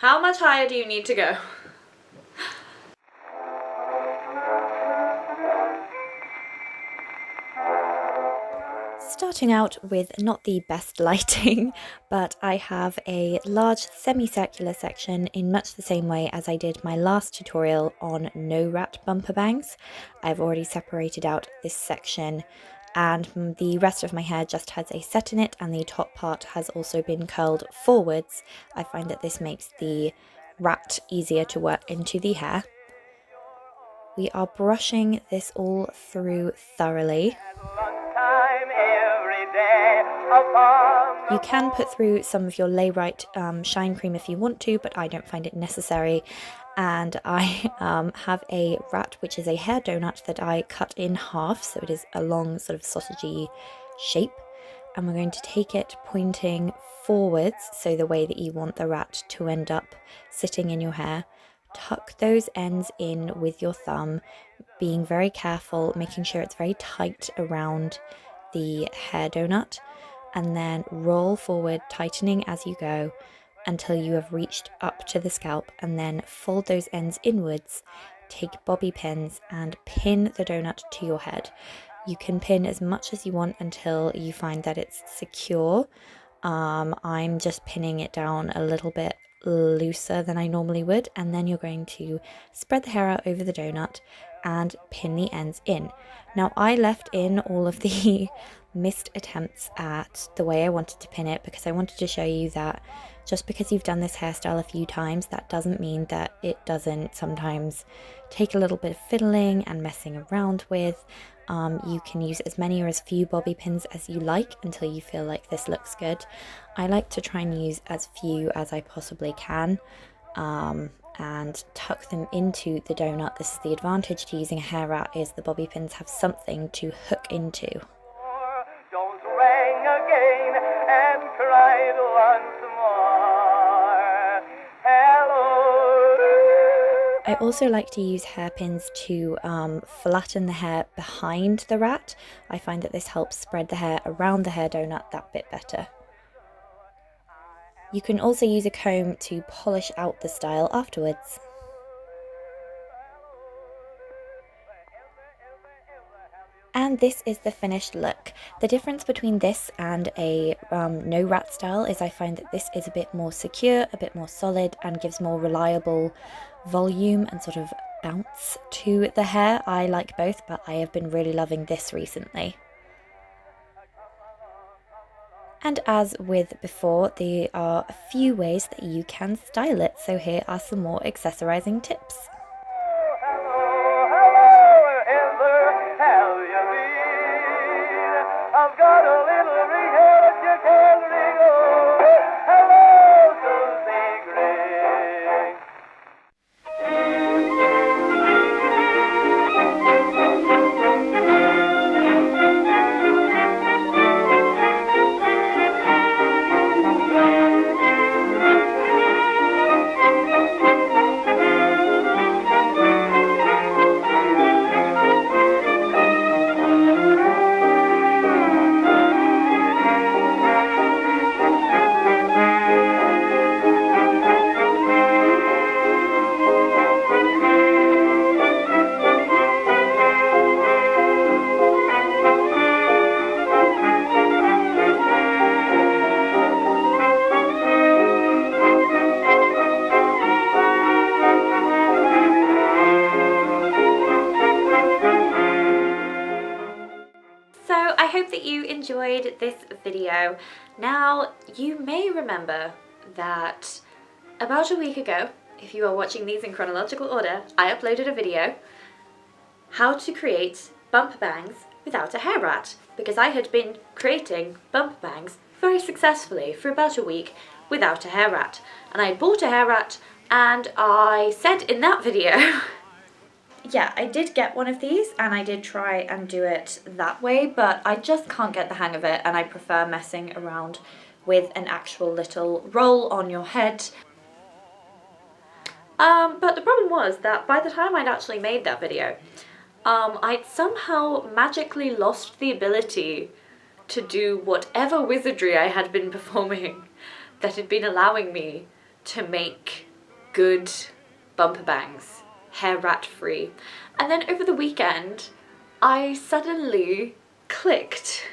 How much higher do you need to go? Starting out with not the best lighting, but I have a large semicircular section in much the same way as I did my last tutorial on no rat bumper bangs. I've already separated out this section, and the rest of my hair just has a set in it, and the top part has also been curled forwards. I find that this makes the rat easier to work into the hair. We are brushing this all through thoroughly. You can put through some of your Lay Right shine cream if you want to, but I don't find it necessary. And I have a rat, which is a hair donut that I cut in half, so it is a long sort of sausagey shape. And we're going to take it pointing forwards, so the way that you want the rat to end up sitting in your hair. Tuck those ends in with your thumb, being very careful, making sure it's very tight around the hair donut, and then roll forward, tightening as you go until you have reached up to the scalp, and then fold those ends inwards. Take bobby pins and pin the donut to your head. You can pin as much as you want until you find that it's secure. I'm just pinning it down a little bit looser than I normally would, and then you're going to spread the hair out over the donut and pin the ends in. Now, I left in all of the missed attempts at the way I wanted to pin it because I wanted to show you that just because you've done this hairstyle a few times, that doesn't mean that it doesn't sometimes take a little bit of fiddling and messing around with. You can use as many or as few bobby pins as you like until you feel like this looks good. I like to try and use as few as I possibly can, and tuck them into the donut. This is the advantage to using a hair rat, is the bobby pins have something to hook into. Don't ring again and cried once more. Hello. I also like to use hairpins to flatten the hair behind the rat. I find that this helps spread the hair around the hair donut that bit better. You can also use a comb to polish out the style afterwards. And this is the finished look. The difference between this and a no rat style is I find that this is a bit more secure, a bit more solid, and gives more reliable volume and sort of bounce to the hair. I like both, but I have been really loving this recently. And as with before, there are a few ways that you can style it, so here are some more accessorizing tips. I've got a little ring here that you can ring. Oh, hello, Susie Gray. I hope that you enjoyed this video. Now, you may remember that about a week ago, if you are watching these in chronological order, I uploaded a video how to create bumper bangs without a hair rat, because I had been creating bumper bangs very successfully for about a week without a hair rat. And I bought a hair rat, and I said in that video yeah, I did get one of these and I did try and do it that way, but I just can't get the hang of it, and I prefer messing around with an actual little roll on your head. But the problem was that by the time I'd actually made that video, I'd somehow magically lost the ability to do whatever wizardry I had been performing that had been allowing me to make good bumper bangs, hair rat free. And then over the weekend, I suddenly clicked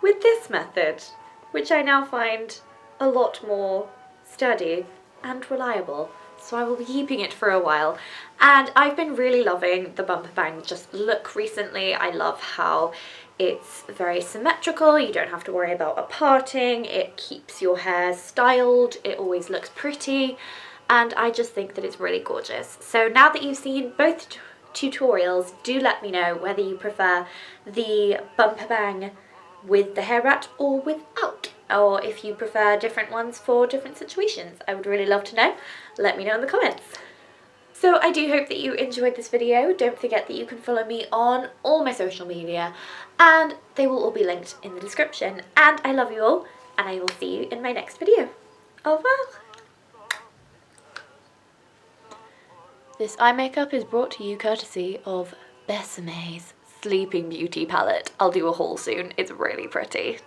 with this method, which I now find a lot more sturdy and reliable. So I will be keeping it for a while. And I've been really loving the bumper bang just look recently. I love how it's very symmetrical. You don't have to worry about a parting. It keeps your hair styled. It always looks pretty. And I just think that it's really gorgeous. So now that you've seen both tutorials, do let me know whether you prefer the bumper bang with the hair rat or without, or if you prefer different ones for different situations. I would really love to know. Let me know in the comments. So I do hope that you enjoyed this video. Don't forget that you can follow me on all my social media, and they will all be linked in the description. And I love you all, and I will see you in my next video. Au revoir! This eye makeup is brought to you courtesy of Besame's Sleeping Beauty palette. I'll do a haul soon. It's really pretty.